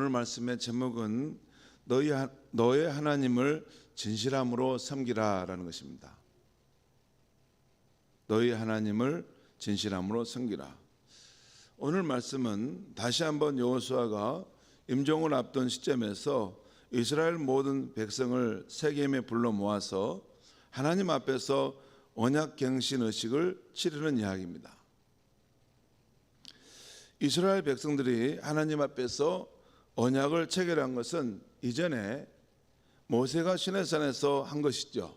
오늘 말씀의 제목은 너의 하나님을 진실함으로 섬기라라는 것입니다. 너희 하나님을 진실함으로 섬기라. 오늘 말씀은 다시 한번 여호수아가 임종을 앞둔 시점에서 이스라엘 모든 백성을 세겜에 불러 모아서 하나님 앞에서 언약 갱신 의식을 치르는 이야기입니다. 이스라엘 백성들이 하나님 앞에서 언약을 체결한 것은 이전에 모세가 시내산에서 한 것이죠.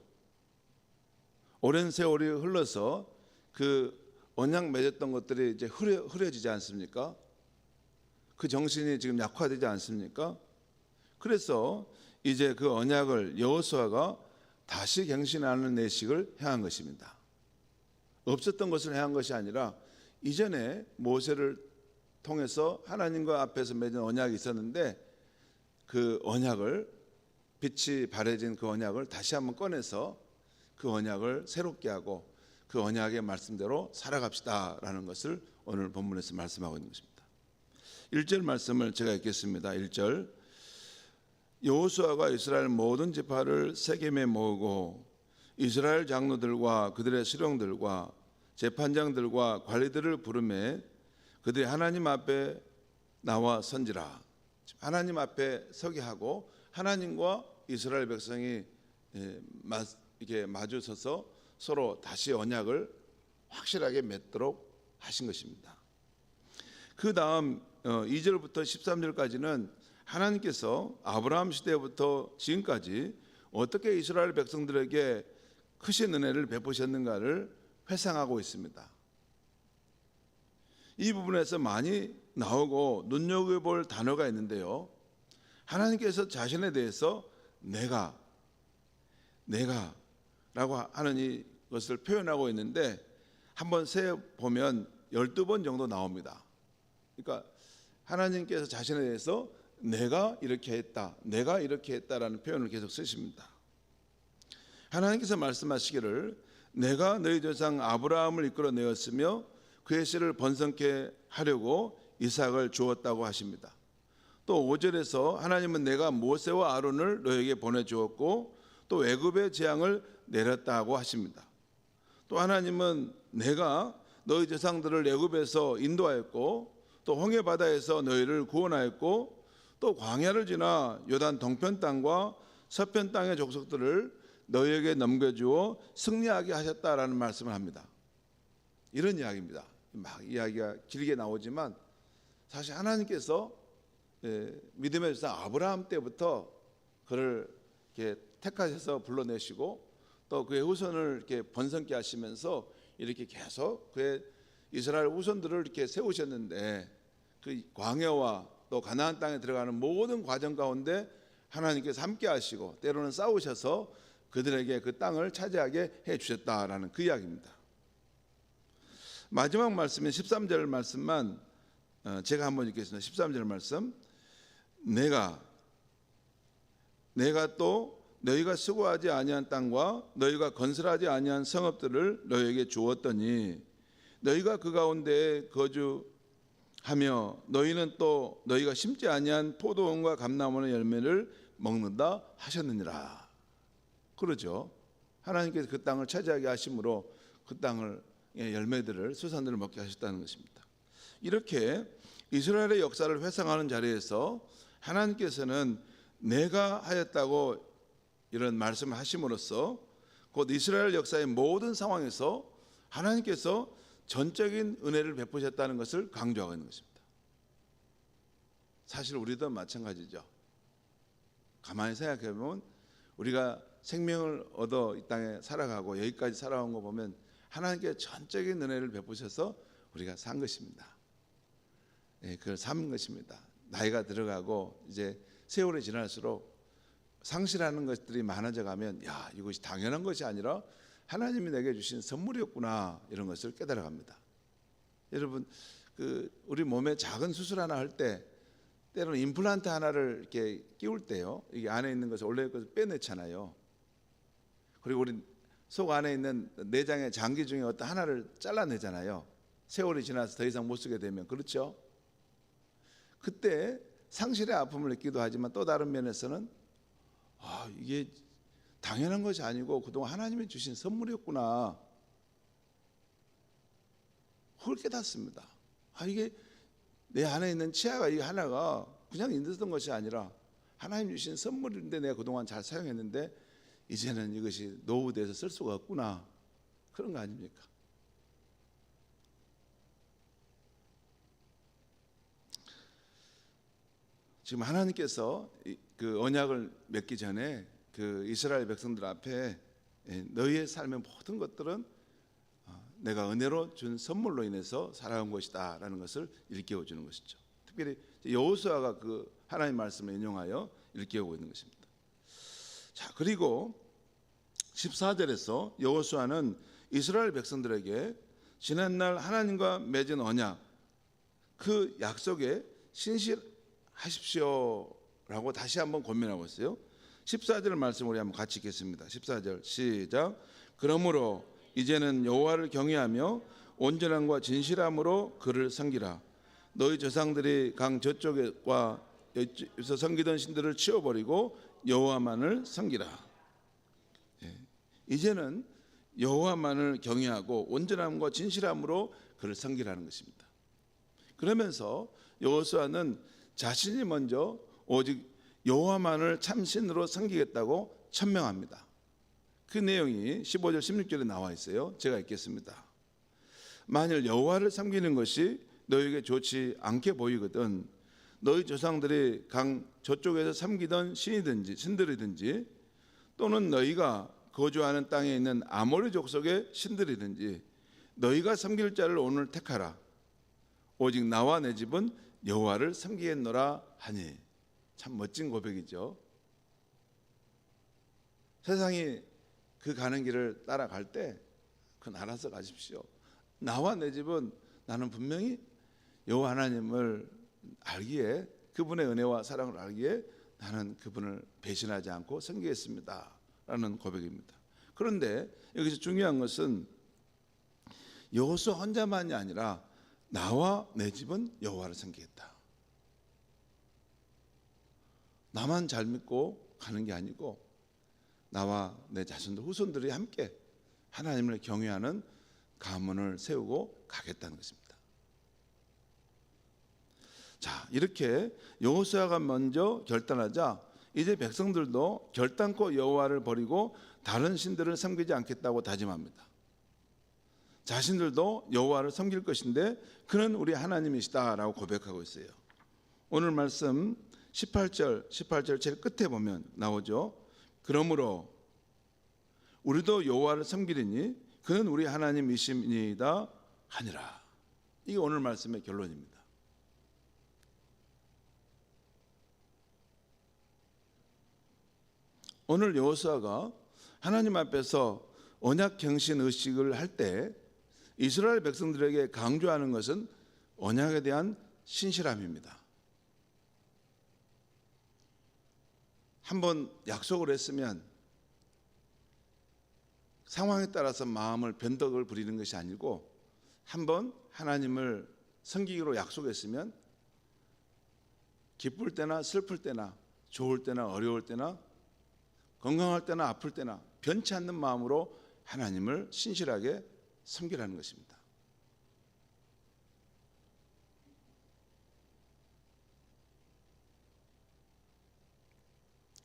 오랜 세월이 흘러서 그 언약 맺었던 것들이 이제 흐려지지 않습니까? 그 정신이 지금 약화되지 않습니까? 그래서 이제 그 언약을 여호수아가 다시 갱신하는 내식을 행한 것입니다. 없었던 것을 행한 것이 아니라 이전에 모세를 통해서 하나님과 앞에서 맺은 언약이 있었는데 그 언약을 빛이 바래진 그 언약을 다시 한번 꺼내서 그 언약을 새롭게 하고 그 언약의 말씀대로 살아갑시다라는 것을 오늘 본문에서 말씀하고 있는 것입니다. 1절 말씀을 제가 읽겠습니다. 1절 여호수아가 이스라엘 모든 지파를 세겜에 모으고 이스라엘 장로들과 그들의 수령들과 재판장들과 관리들을 부르매 그들이 하나님 앞에 나와 선지라. 하나님 앞에 서게 하고 하나님과 이스라엘 백성이 이렇게 마주서서 서로 다시 언약을 확실하게 맺도록 하신 것입니다. 그 다음 2절부터 13절까지는 하나님께서 아브라함 시대부터 지금까지 어떻게 이스라엘 백성들에게 크신 은혜를 베푸셨는가를 회상하고 있습니다. 이 부분에서 많이 나오고 눈여겨볼 단어가 있는데요. 하나님께서 자신에 대해서 내가 라고 하는 이것을 표현하고 있는데 한번 세보면 12번 정도 나옵니다. 그러니까 하나님께서 자신에 대해서 내가 이렇게 했다, 내가 이렇게 했다라는 표현을 계속 쓰십니다. 하나님께서 말씀하시기를 내가 너희 조상 아브라함을 이끌어내었으며 그의 씨를 번성케 하려고 이삭을 주었다고 하십니다. 또 5절에서 하나님은 내가 모세와 아론을 너에게 보내주었고 또 애굽의 재앙을 내렸다고 하십니다. 또 하나님은 내가 너희 조상들을 애굽에서 인도하였고 또 홍해 바다에서 너희를 구원하였고 또 광야를 지나 요단 동편 땅과 서편 땅의 족속들을 너희에게 넘겨주어 승리하게 하셨다라는 말씀을 합니다. 이런 이야기입니다. 막 이야기가 길게 나오지만 사실 하나님께서 믿음의 조상 아브라함 때부터 그를 이렇게 택하셔서 불러내시고 또 그의 후손을 이렇게 번성케 하시면서 이렇게 계속 그의 이스라엘 후손들을 이렇게 세우셨는데 그 광야와 또 가나안 땅에 들어가는 모든 과정 가운데 하나님께서 함께 하시고 때로는 싸우셔서 그들에게 그 땅을 차지하게 해 주셨다라는 그 이야기입니다. 마지막 말씀인 13절 말씀만 제가 한번 읽겠습니다. 13절 말씀 내가 또 너희가 수고하지 아니한 땅과 너희가 건설하지 아니한 성읍들을 너희에게 주었더니 너희가 그 가운데에 거주하며 너희는 또 너희가 심지 아니한 포도원과 감람원의 열매를 먹는다 하셨느니라. 그러죠. 하나님께서 그 땅을 차지하게 하심으로 그 땅을 열매들을 수산들을 먹게 하셨다는 것입니다. 이렇게 이스라엘의 역사를 회상하는 자리에서 하나님께서는 내가 하였다고 이런 말씀을 하심으로써 곧 이스라엘 역사의 모든 상황에서 하나님께서 전적인 은혜를 베푸셨다는 것을 강조하고 있는 것입니다. 사실 우리도 마찬가지죠. 가만히 생각해 보면 우리가 생명을 얻어 이 땅에 살아가고 여기까지 살아온 거 보면 하나님께 전적인 은혜를 베푸셔서 우리가 산 것입니다. 그걸 삼은 것입니다. 나이가 들어가고 이제 세월이 지날수록 상실하는 것들이 많아져 가면 야, 이것이 당연한 것이 아니라 하나님이 내게 주신 선물이었구나 이런 것을 깨달아갑니다. 여러분 우리 몸에 작은 수술 하나 할 때 때로는 임플란트 하나를 이렇게 끼울 때요, 이게 안에 있는 것을 원래 것을 빼내잖아요. 그리고 우리 속 안에 있는 내장의 장기 중에 어떤 하나를 잘라내잖아요. 세월이 지나서 더 이상 못 쓰게 되면. 그렇죠? 그때 상실의 아픔을 느끼기도 하지만 또 다른 면에서는 이게 당연한 것이 아니고 그동안 하나님이 주신 선물이었구나, 그걸 깨닫습니다. 이게 내 안에 있는 치아가 이 하나가 그냥 있었던 것이 아니라 하나님 주신 선물인데 내가 그동안 잘 사용했는데 이제는 이것이 노후돼서 쓸 수가 없구나, 그런 거 아닙니까? 지금 하나님께서 그 언약을 맺기 전에 그 이스라엘 백성들 앞에 너희의 삶의 모든 것들은 내가 은혜로 준 선물로 인해서 살아온 것이다 라는 것을 일깨워 주는 것이죠. 특별히 여호수아가 그 하나님 말씀을 인용하여 일깨우고 있는 것입니다. 자, 그리고 14절에서 여호수아는 이스라엘 백성들에게 지난날 하나님과 맺은 언약, 그 약속에 신실하십시오라고 다시 한번 권면하고 있어요. 14절 말씀 우리 한번 같이 읽겠습니다. 14절 시작. 그러므로 이제는 여호와를 경외하며 온전함과 진실함으로 그를 섬기라. 너희 조상들이 강 저쪽과 여기서 섬기던 신들을 치워버리고 여호와만을 섬기라. 이제는 여호와만을 경외하고 온전함과 진실함으로 그를 섬기라는 것입니다. 그러면서 여호수아는 자신이 먼저 오직 여호와만을 참신으로 섬기겠다고 천명합니다. 그 내용이 15절 16절에 나와 있어요. 제가 읽겠습니다. 만일 여호와를 섬기는 것이 너에게 좋지 않게 보이거든 너희 조상들이 강 저쪽에서 섬기던 신들이든지 또는 너희가 거주하는 땅에 있는 아모리 족속의 신들이든지 너희가 섬길 자를 오늘 택하라. 오직 나와 내 집은 여호와를 섬기겠노라 하니. 참 멋진 고백이죠. 세상이 그 가는 길을 따라갈 때 그건 알아서 가십시오. 나와 내 집은 나는 분명히 여호와 하나님을 알기에, 그분의 은혜와 사랑을 알기에 나는 그분을 배신하지 않고 섬기겠습니다 라는 고백입니다. 그런데 여기서 중요한 것은 여호수아 혼자만이 아니라 나와 내 집은 여호와를 섬기겠다. 나만 잘 믿고 가는 게 아니고 나와 내 자손들 후손들이 함께 하나님을 경외하는 가문을 세우고 가겠다는 것입니다. 자, 이렇게 여호수아가 먼저 결단하자 이제 백성들도 결단코 여호와를 버리고 다른 신들을 섬기지 않겠다고 다짐합니다. 자신들도 여호와를 섬길 것인데 그는 우리 하나님이시다라고 고백하고 있어요. 오늘 말씀 18절 제일 끝에 보면 나오죠. 그러므로 우리도 여호와를 섬기리니 그는 우리 하나님이심이니이다 하니라. 이게 오늘 말씀의 결론입니다. 오늘 여호수아가 하나님 앞에서 언약 갱신 의식을 할 때 이스라엘 백성들에게 강조하는 것은 언약에 대한 신실함입니다. 한번 약속을 했으면 상황에 따라서 마음을 변덕을 부리는 것이 아니고 한번 하나님을 섬기기로 약속했으면 기쁠 때나 슬플 때나 좋을 때나 어려울 때나 건강할 때나 아플 때나 변치 않는 마음으로 하나님을 신실하게 섬기라는 것입니다.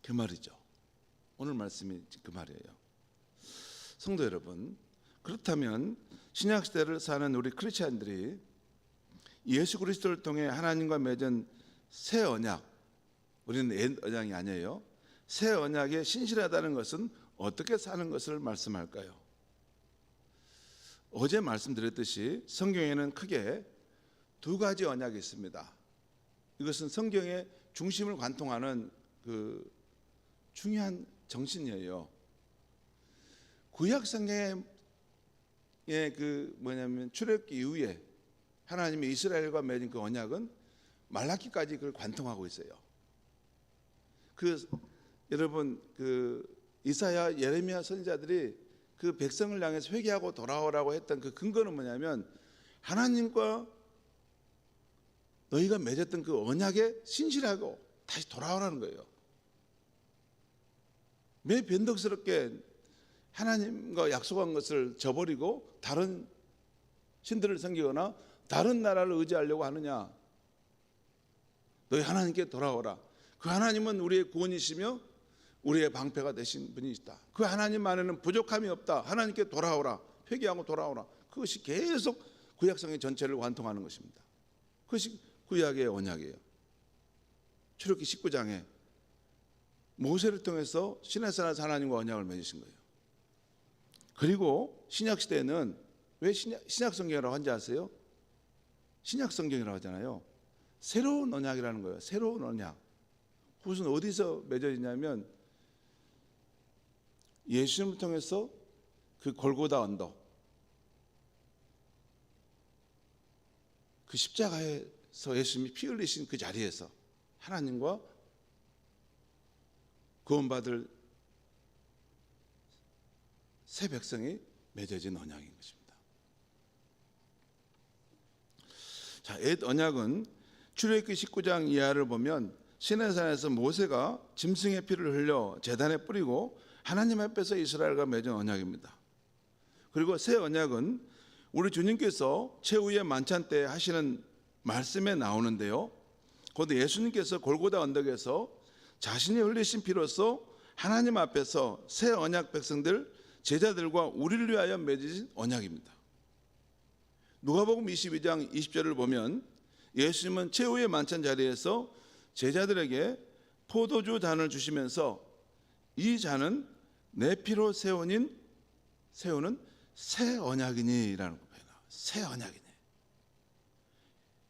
그 말이죠. 오늘 말씀이 그 말이에요. 성도 여러분, 그렇다면 신약 시대를 사는 우리 크리스찬들이 예수 그리스도를 통해 하나님과 맺은 새 언약, 우리는 옛 언약이 아니에요. 새 언약에 신실하다는 것은 어떻게 사는 것을 말씀할까요? 어제 말씀드렸듯이 성경에는 크게 두 가지 언약이 있습니다. 이것은 성경의 중심을 관통하는 그 중요한 정신이에요. 구약 성경의 출애굽기 이후에 하나님이 이스라엘과 맺은 그 언약은 말라기까지 그걸 관통하고 있어요. 여러분 이사야, 예레미야 선지자들이 그 백성을 향해서 회개하고 돌아오라고 했던 그 근거는 뭐냐면 하나님과 너희가 맺었던 그 언약에 신실하고 다시 돌아오라는 거예요. 왜 변덕스럽게 하나님과 약속한 것을 저버리고 다른 신들을 섬기거나 다른 나라를 의지하려고 하느냐? 너희 하나님께 돌아오라. 그 하나님은 우리의 구원이시며 우리의 방패가 되신 분이시다. 그 하나님 안에는 부족함이 없다. 하나님께 돌아오라. 회개하고 돌아오라. 그것이 계속 구약성의 전체를 관통하는 것입니다. 그것이 구약의 언약이에요. 출애굽기 19장에 모세를 통해서 시내산에서 하나님과 언약을 맺으신 거예요. 그리고 신약 시대에는 왜 신약 성경이라고 한지 아세요? 신약 성경이라고 하잖아요. 새로운 언약이라는 거예요. 새로운 언약. 그것은 어디서 맺어지냐면 예수님을 통해서 그 골고다 언덕, 그 십자가에서 예수님이 피 흘리신 그 자리에서 하나님과 구원받을 새 백성이 맺어진 언약인 것입니다. 자, 옛 언약은 출애굽기 19장 이하를 보면 시내산에서 모세가 짐승의 피를 흘려 제단에 뿌리고 하나님 앞에서 이스라엘과 맺은 언약입니다. 그리고 새 언약은 우리 주님께서 최후의 만찬 때 하시는 말씀에 나오는데요. 곧 예수님께서 골고다 언덕에서 자신이 흘리신 피로써 하나님 앞에서 새 언약 백성들 제자들과 우리를 위하여 맺으신 언약입니다. 누가복음 22장 20절을 보면 예수님은 최후의 만찬 자리에서 제자들에게 포도주 잔을 주시면서 이 잔은 내 피로 세우는 새 언약이니라는 거예요. 새 언약이니.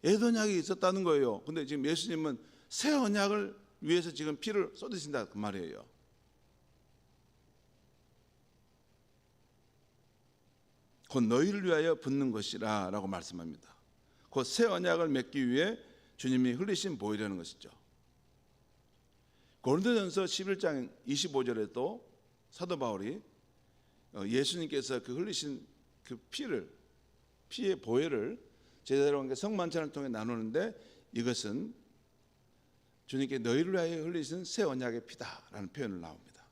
옛 언약이 있었다는 거예요. 근데 지금 예수님은 새 언약을 위해서 지금 피를 쏟으신다 그 말이에요. 곧 너희를 위하여 붓는 것이라 라고 말씀합니다. 곧 새 언약을 맺기 위해 주님이 흘리신 보혈이라는 것이죠. 고린도전서 11장 25절에도 사도 바울이 예수님께서 그 흘리신 그 피의 보혈을 제자들과 성만찬을 통해 나누는데 이것은 주님께 너희를 위하여 흘리신 새 언약의 피다라는 표현을 나옵니다.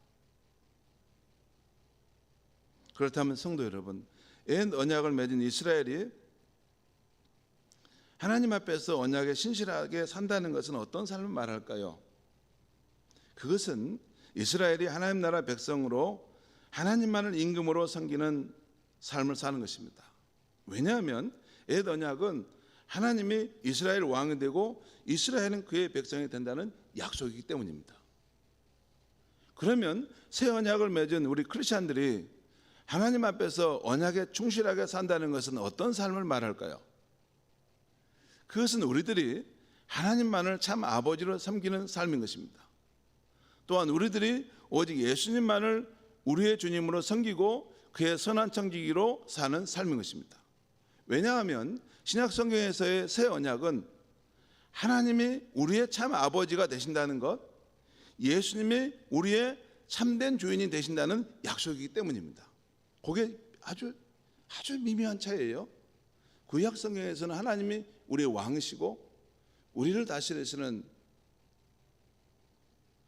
그렇다면 성도 여러분, 옛 언약을 맺은 이스라엘이 하나님 앞에서 언약에 신실하게 산다는 것은 어떤 삶을 말할까요? 그것은 이스라엘이 하나님 나라 백성으로 하나님만을 임금으로 섬기는 삶을 사는 것입니다. 왜냐하면 옛 언약은 하나님이 이스라엘 왕이 되고 이스라엘은 그의 백성이 된다는 약속이기 때문입니다. 그러면 새 언약을 맺은 우리 크리스찬들이 하나님 앞에서 언약에 충실하게 산다는 것은 어떤 삶을 말할까요? 그것은 우리들이 하나님만을 참 아버지로 섬기는 삶인 것입니다. 또한 우리들이 오직 예수님만을 우리의 주님으로 섬기고 그의 선한 청지기로 사는 삶인 것입니다. 왜냐하면 신약 성경에서의 새 언약은 하나님이 우리의 참 아버지가 되신다는 것, 예수님이 우리의 참된 주인이 되신다는 약속이기 때문입니다. 그게 아주 미묘한 차이예요. 구약 성경에서는 하나님이 우리의 왕이시고 우리를 다스리시는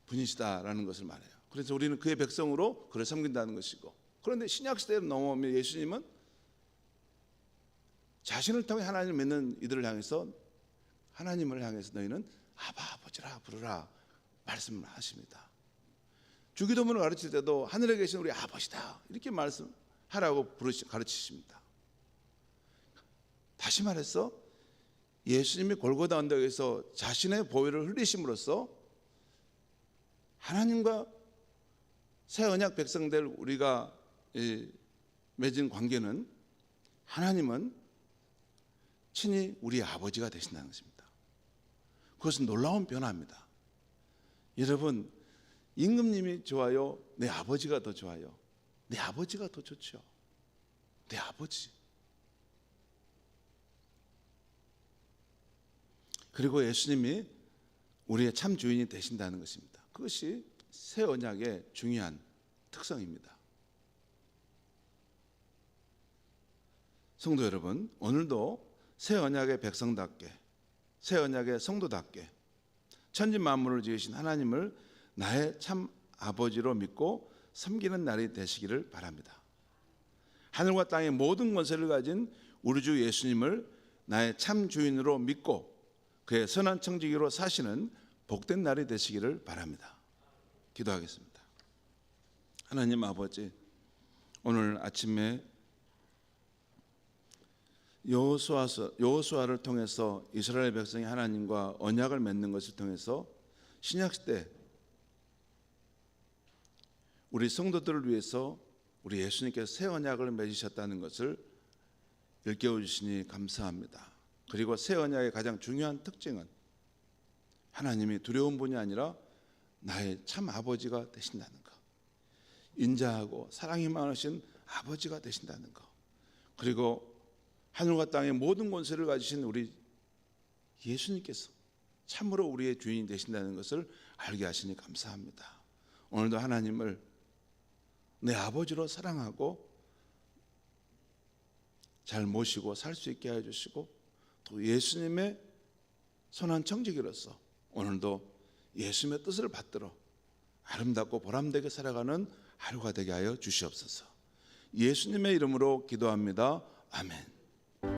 분이시다라는 것을 말해요. 그래서 우리는 그의 백성으로 그를 섬긴다는 것이고, 그런데 신약 시대로 넘어오면 예수님은 자신을 통해 하나님을 믿는 이들을 향해서 하나님을 향해서 너희는 아버지라 부르라 말씀을 하십니다. 주기도문을 가르칠 때도 하늘에 계신 우리 아버지다 이렇게 말씀하라고 가르치십니다. 다시 말해서 예수님이 골고다 언덕에서 자신의 보혈을 흘리심으로써 하나님과 새 언약 백성들 우리가 맺은 관계는 하나님은 친히 우리의 아버지가 되신다는 것입니다. 그것은 놀라운 변화입니다. 여러분, 임금님이 좋아요? 내 아버지가 더 좋아요? 내 아버지가 더 좋죠. 내 아버지. 그리고 예수님이 우리의 참 주인이 되신다는 것입니다. 그것이 새 언약의 중요한 특성입니다. 성도 여러분, 오늘도 새 언약의 백성답게 새 언약의 성도답게 천지 만물을 지으신 하나님을 나의 참 아버지로 믿고 섬기는 날이 되시기를 바랍니다. 하늘과 땅의 모든 권세를 가진 우리 주 예수님을 나의 참 주인으로 믿고 그의 선한 청지기로 사시는 복된 날이 되시기를 바랍니다. 기도하겠습니다. 하나님 아버지, 오늘 아침에 여호수아를 통해서 이스라엘 백성이 하나님과 언약을 맺는 것을 통해서 신약시대 우리 성도들을 위해서 우리 예수님께서 새 언약을 맺으셨다는 것을 일깨워 주시니 감사합니다. 그리고 새 언약의 가장 중요한 특징은 하나님이 두려운 분이 아니라 나의 참 아버지가 되신다는 것, 인자하고 사랑이 많으신 아버지가 되신다는 것, 그리고 하늘과 땅의 모든 권세를 가지신 우리 예수님께서 참으로 우리의 주인이 되신다는 것을 알게 하시니 감사합니다. 오늘도 하나님을 내 아버지로 사랑하고 잘 모시고 살 수 있게 해주시고 또 예수님의 선한 청지기로서 오늘도 예수님의 뜻을 받들어 아름답고 보람되게 살아가는 하루가 되게 하여 주시옵소서. 예수님의 이름으로 기도합니다. 아멘.